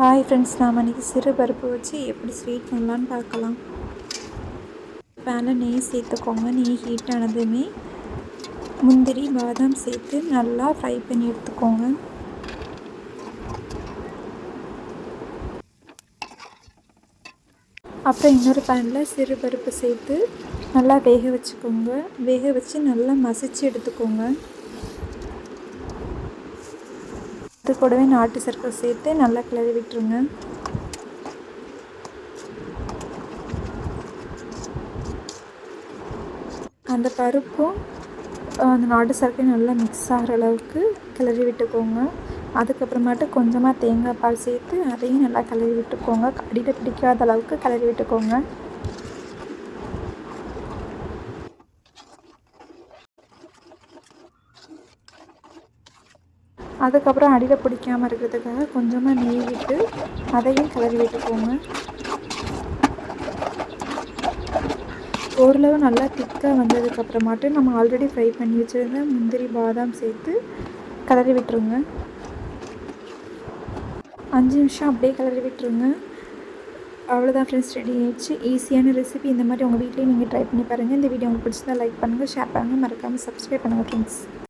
Hi friends, நாம் இன்றைக்கி சிறு பருப்பு வச்சு எப்படி ஸ்வீட் பண்ணலான்னு பார்க்கலாம். பேனில் நெய் சேர்த்துக்கோங்க. நெய் ஹீட் ஆனதுமே முந்திரி பாதாம் சேர்த்து நல்லா ஃப்ரை பண்ணி எடுத்துக்கோங்க. அப்புறம் இன்னொரு பேனில் சிறு பருப்பு சேர்த்து நல்லா வேக வச்சுக்கோங்க. வேக வச்சு நல்லா மசிச்சு எடுத்துக்கோங்க. அது கூடவே நாட்டு சர்க்கரை சேர்த்து நல்லா கிளறி விட்டுருங்க. அந்த பருப்பும் அந்த நாட்டு சர்க்கரையும் நல்லா மிக்ஸ் ஆகிற அளவுக்கு கிளறி விட்டுக்கோங்க. அதுக்கப்புறமாட்டு கொஞ்சமாக தேங்காய் பால் சேர்த்து அதையும் நல்லா கிளறி விட்டுக்கோங்க. அடியில் பிடிக்காத அளவுக்கு கிளறி விட்டுக்கோங்க. அதுக்கப்புறம் அடியில் பிடிக்காமல் இருக்கிறதுக்காக கொஞ்சமாக நெய் விட்டு அதையும் கிளறி விட்டுக்கோங்க. ஓரளவு நல்லா திக்காக வந்ததுக்கப்புறமாட்டு நம்ம ஆல்ரெடி ஃப்ரை பண்ணி வச்சுருந்த முந்திரி பாதாம் சேர்த்து கிளறி விட்டுருங்க. 5 நிமிஷம் அப்படியே கிளறி விட்டுருங்க. அவ்வளோதான் ஃப்ரெண்ட்ஸ், ரெடி ஆயிடுச்சு. ஈஸியான ரெசிபி. இந்த மாதிரி உங்கள் வீட்லேயும் நீங்கள் ட்ரை பண்ணி பாருங்கள். இந்த வீடியோ உங்களுக்கு பிடிச்சிருந்தா லைக் பண்ணுங்கள், ஷேர் பண்ணுங்கள், மறக்காமல் சப்ஸ்கிரைப் பண்ணுங்கள் ஃப்ரெண்ட்ஸ்.